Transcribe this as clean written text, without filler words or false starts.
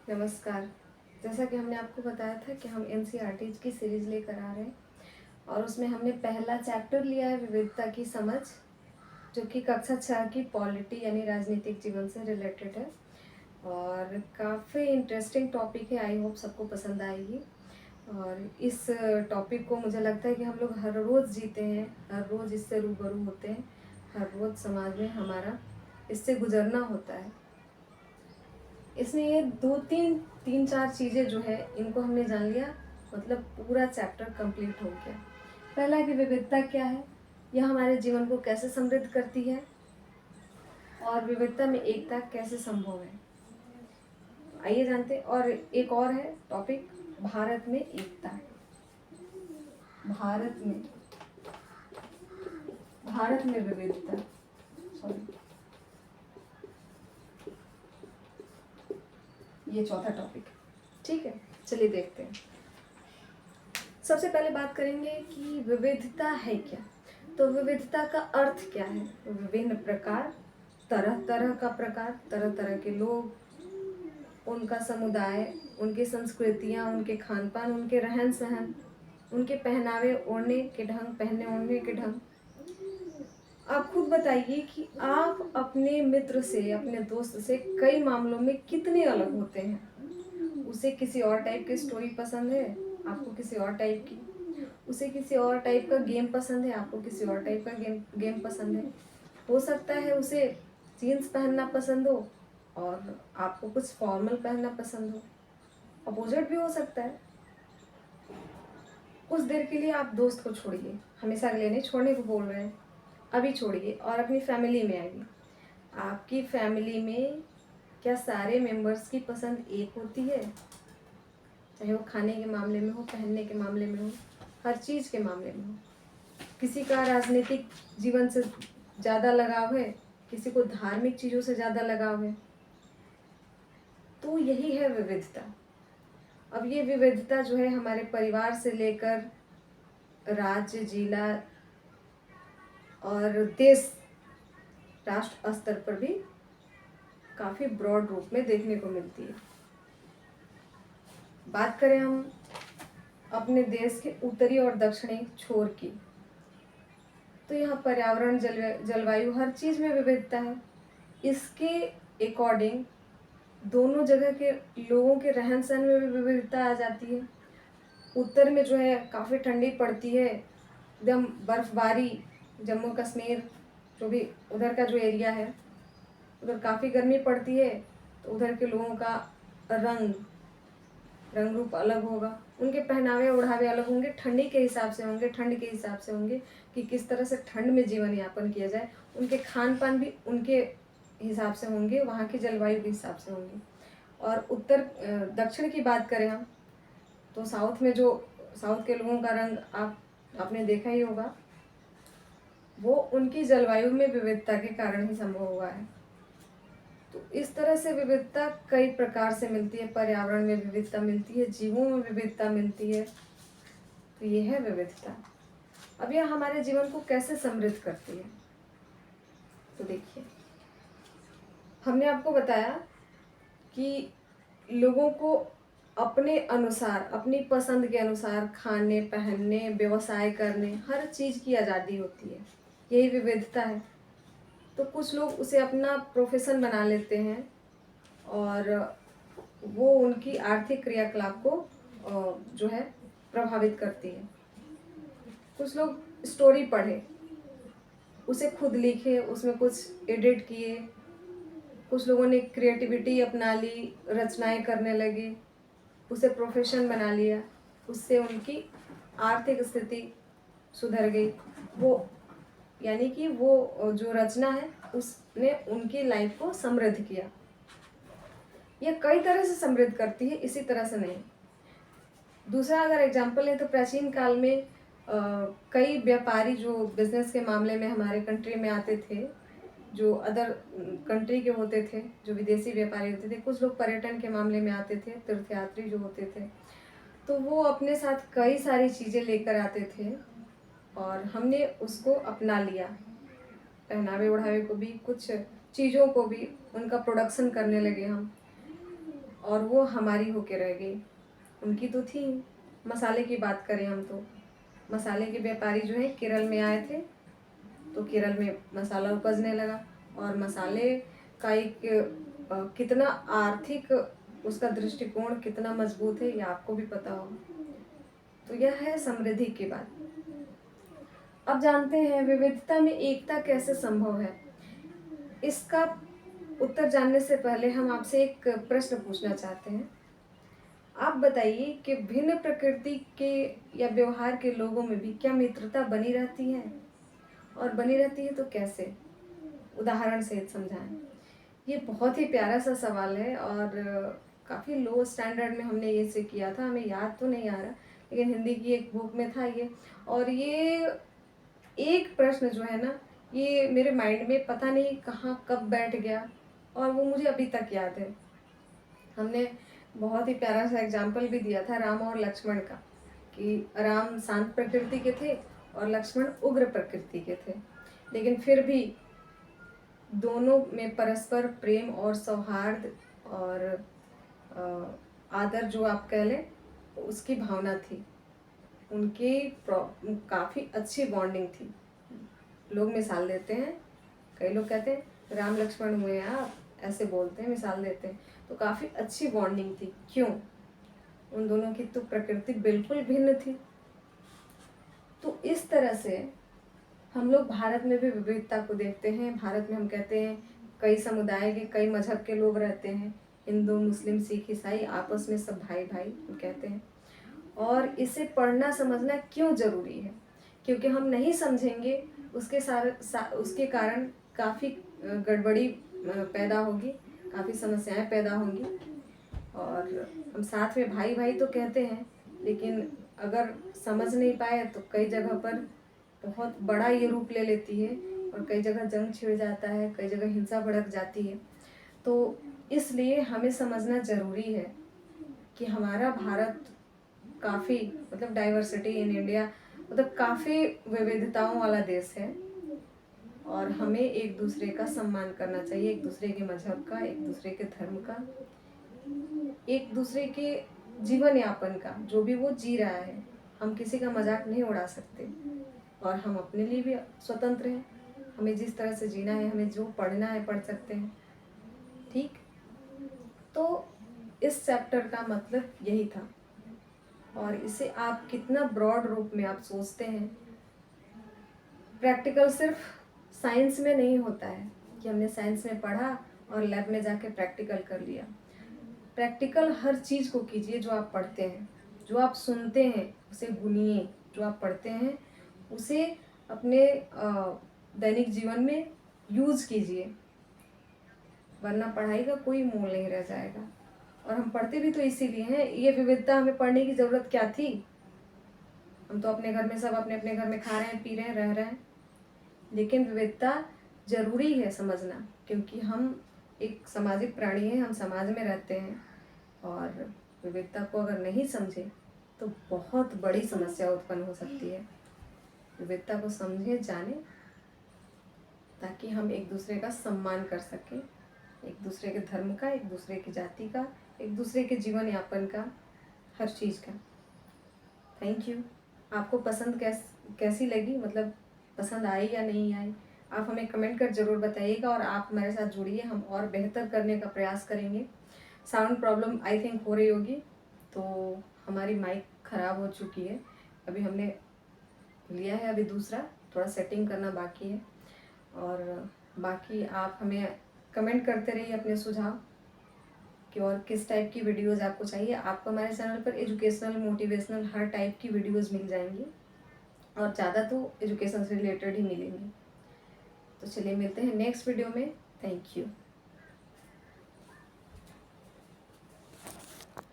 नमस्कार। जैसा कि हमने आपको बताया था कि हम एनसीईआरटी की सीरीज़ लेकर आ रहे हैं और उसमें हमने पहला चैप्टर लिया है विविधता की समझ, जो कि कक्षा 6 की पॉलिटी यानी राजनीतिक जीवन से रिलेटेड है और काफ़ी इंटरेस्टिंग टॉपिक है। आई होप सबको पसंद आएगी। और इस टॉपिक को मुझे लगता है कि हम लोग हर रोज़ जीते हैं, हर रोज़ इससे रूबरू होते हैं, हर रोज़ समाज में हमारा इससे गुजरना होता है। इसमें ये दो तीन तीन चार चीज़ें जो है इनको हमने जान लिया, मतलब पूरा चैप्टर कंप्लीट हो गया। पहला कि विविधता क्या है, यह हमारे जीवन को कैसे समृद्ध करती है और विविधता में एकता कैसे संभव है, आइए जानते हैं। और एक और है टॉपिक, भारत में एकता। भारत में भारत में विविधता, सॉरी, ये चौथा टॉपिक। ठीक है, चलिए देखते हैं। सबसे पहले बात करेंगे कि विविधता है क्या। तो विविधता का अर्थ क्या है। विभिन्न प्रकार, तरह तरह का प्रकार, तरह तरह के लोग, उनका समुदाय, उनकी संस्कृतियाँ, उनके खान पान, उनके रहन सहन, उनके पहनावे ओढ़ने के ढंग, पहनने ओढ़ने के ढंग। आप खुद बताइए कि आप अपने मित्र से, अपने दोस्त से कई मामलों में कितने अलग होते हैं। उसे किसी और टाइप की स्टोरी पसंद है, आपको किसी और टाइप की। उसे किसी और टाइप का गेम पसंद है, आपको किसी और टाइप का गेम पसंद है। हो सकता है उसे जीन्स पहनना पसंद हो और आपको कुछ फॉर्मल पहनना पसंद हो। अपोजिट भी हो सकता है। कुछ देर के लिए आप दोस्त को छोड़िए, हमेशा के लिए नहीं, छोड़ने को बोल रहे हैं, अभी छोड़िए और अपनी फैमिली में आइए। आपकी फैमिली में क्या सारे मेंबर्स की पसंद एक होती है? चाहे वो खाने के मामले में हो, पहनने के मामले में हो, हर चीज़ के मामले में हो। किसी का राजनीतिक जीवन से ज़्यादा लगाव है, किसी को धार्मिक चीज़ों से ज़्यादा लगाव है। तो यही है विविधता। अब ये विविधता जो है हमारे परिवार से लेकर राज्य, जिला और देश, राष्ट्र स्तर पर भी काफ़ी ब्रॉड रूप में देखने को मिलती है। बात करें हम अपने देश के उत्तरी और दक्षिणी छोर की, तो यहाँ पर्यावरण, जलवायु, हर चीज़ में विविधता है। इसके अकॉर्डिंग दोनों जगह के लोगों के रहन सहन में भी विविधता आ जाती है। उत्तर में जो है काफ़ी ठंडी पड़ती है, एकदम बर्फबारी, जम्मू कश्मीर जो भी उधर का जो एरिया है, उधर काफ़ी गर्मी पड़ती है। तो उधर के लोगों का रंग रूप अलग होगा, उनके पहनावे ओढ़ावे अलग होंगे, ठंडी के हिसाब से होंगे, ठंड के हिसाब से होंगे कि किस तरह से ठंड में जीवन यापन किया जाए। उनके खान पान भी उनके हिसाब से होंगे, वहाँ की जलवायु के हिसाब से होंगे। और दक्षिण की बात करें हम, तो साउथ के लोगों का रंग आपने देखा ही होगा, वो उनकी जलवायु में विविधता के कारण ही संभव हुआ है। तो इस तरह से विविधता कई प्रकार से मिलती है। पर्यावरण में विविधता मिलती है, जीवों में विविधता मिलती है। तो ये है विविधता। अब यह हमारे जीवन को कैसे समृद्ध करती है, तो देखिए, हमने आपको बताया कि लोगों को अपने अनुसार, अपनी पसंद के अनुसार खाने, पहनने, व्यवसाय करने, हर चीज़ की आज़ादी होती है। यही विविधता है। तो कुछ लोग उसे अपना प्रोफेशन बना लेते हैं और वो उनकी आर्थिक क्रियाकलाप को जो है प्रभावित करती है। कुछ लोग स्टोरी पढ़े, उसे खुद लिखे, उसमें कुछ एडिट किए। कुछ लोगों ने क्रिएटिविटी अपना ली, रचनाएं करने लगे, उसे प्रोफेशन बना लिया, उससे उनकी आर्थिक स्थिति सुधर गई। वो यानी कि वो जो रचना है उसने उनकी लाइफ को समृद्ध किया। यह कई तरह से समृद्ध करती है, इसी तरह से नहीं। दूसरा अगर एग्जाम्पल है तो प्राचीन काल में कई व्यापारी जो बिजनेस के मामले में हमारे कंट्री में आते थे, जो अदर कंट्री के होते थे, जो विदेशी व्यापारी होते थे, कुछ लोग पर्यटन के मामले में आते थे, तीर्थयात्री जो होते थे, तो वो अपने साथ कई सारी चीज़ें लेकर आते थे और हमने उसको अपना लिया। पहनावे ओढ़ावे को भी, कुछ चीज़ों को भी उनका प्रोडक्शन करने लगे हम। और वो हमारी होके रह गई। उनकी तो थी। मसाले की बात करें हम तो मसाले के व्यापारी जो है केरल में आए थे, तो केरल में मसाला उपजने लगा और मसाले का एक कितना आर्थिक उसका दृष्टिकोण कितना मजबूत है ये आपको भी पता होगा। तो यह है समृद्धि की बात। अब जानते हैं विविधता में एकता कैसे संभव है। इसका उत्तर जानने से पहले हम आपसे एक प्रश्न पूछना चाहते हैं। आप बताइए कि भिन्न प्रकृति के या व्यवहार के लोगों में भी क्या मित्रता बनी रहती है, और बनी रहती है तो कैसे? उदाहरण सहित समझाएं। ये बहुत ही प्यारा सा सवाल है और काफ़ी लो स्टैंडर्ड में हमने ये से किया था, हमें याद तो नहीं आ रहा, लेकिन हिंदी की एक बुक में था ये। और ये एक प्रश्न जो है ना, ये मेरे माइंड में पता नहीं कहाँ कब बैठ गया और वो मुझे अभी तक याद है। हमने बहुत ही प्यारा सा एग्जाम्पल भी दिया था राम और लक्ष्मण का, कि राम शांत प्रकृति के थे और लक्ष्मण उग्र प्रकृति के थे, लेकिन फिर भी दोनों में परस्पर प्रेम और सौहार्द और आदर जो आप कह लें उसकी भावना थी। उनकी काफ़ी अच्छी बॉन्डिंग थी। लोग मिसाल देते हैं, कई लोग कहते हैं राम लक्ष्मण हुए हैं, आप ऐसे बोलते हैं, मिसाल देते हैं, तो काफ़ी अच्छी बॉन्डिंग थी। क्यों? उन दोनों की तो प्रकृति बिल्कुल भिन्न थी। तो इस तरह से हम लोग भारत में भी विविधता को देखते हैं। भारत में हम कहते हैं कई समुदाय के, कई मजहब के लोग रहते हैं, हिंदू, मुस्लिम, सिख, ईसाई, आपस में सब भाई भाई हम कहते हैं। और इसे पढ़ना समझना क्यों ज़रूरी है? क्योंकि हम नहीं समझेंगे उसके कारण काफ़ी गड़बड़ी पैदा होगी, काफ़ी समस्याएं पैदा होंगी। और हम साथ में भाई भाई तो कहते हैं, लेकिन अगर समझ नहीं पाए तो कई जगह पर बहुत बड़ा ये रूप ले लेती है और कई जगह जंग छिड़ जाता है, कई जगह हिंसा भड़क जाती है। तो इसलिए हमें समझना ज़रूरी है कि हमारा भारत काफ़ी मतलब डाइवर्सिटी इन इंडिया, मतलब काफ़ी विविधताओं वाला देश है और हमें एक दूसरे का सम्मान करना चाहिए, एक दूसरे के मजहब का, एक दूसरे के धर्म का, एक दूसरे के जीवन यापन का, जो भी वो जी रहा है। हम किसी का मजाक नहीं उड़ा सकते और हम अपने लिए भी स्वतंत्र हैं। हमें जिस तरह से जीना है, हमें जो पढ़ना है पढ़ सकते हैं। ठीक, तो इस चैप्टर का मतलब यही था और इसे आप कितना ब्रॉड रूप में आप सोचते हैं। प्रैक्टिकल सिर्फ साइंस में नहीं होता है कि हमने साइंस में पढ़ा और लैब में जाके प्रैक्टिकल कर लिया। प्रैक्टिकल हर चीज़ को कीजिए जो आप पढ़ते हैं, जो आप सुनते हैं उसे गुनिए, जो आप पढ़ते हैं उसे अपने दैनिक जीवन में यूज़ कीजिए, वरना पढ़ाई का कोई मोल नहीं रह जाएगा। और हम पढ़ते भी तो इसीलिए हैं। ये विविधता हमें पढ़ने की ज़रूरत क्या थी? हम तो अपने घर में सब अपने अपने घर में खा रहे हैं, पी रहे हैं, रह रहे हैं। लेकिन विविधता ज़रूरी है समझना, क्योंकि हम एक सामाजिक प्राणी हैं, हम समाज में रहते हैं और विविधता को अगर नहीं समझे तो बहुत बड़ी समस्या उत्पन्न हो सकती है। विविधता को समझें, जानें, ताकि हम एक दूसरे का सम्मान कर सकें, एक दूसरे के धर्म का, एक दूसरे की जाति का, एक दूसरे के जीवन यापन का, हर चीज़ का। Thank you. आपको पसंद कैसी लगी, मतलब पसंद आई या नहीं आई, आप हमें कमेंट कर ज़रूर बताइएगा और आप हमारे साथ जुड़िए, हम और बेहतर करने का प्रयास करेंगे। साउंड प्रॉब्लम आई थिंक हो रही होगी, तो हमारी माइक ख़राब हो चुकी है। अभी हमने लिया है अभी दूसरा, थोड़ा सेटिंग करना बाकी है। और बाकी आप हमें कमेंट करते रहिए अपने सुझाव कि और किस टाइप की वीडियोज़ आपको चाहिए। आपको हमारे चैनल पर एजुकेशनल, मोटिवेशनल हर टाइप की वीडियोज़ मिल जाएंगी और ज़्यादा तो एजुकेशन से रिलेटेड ही मिलेंगी। तो चलिए मिलते हैं नेक्स्ट वीडियो में। Thank you.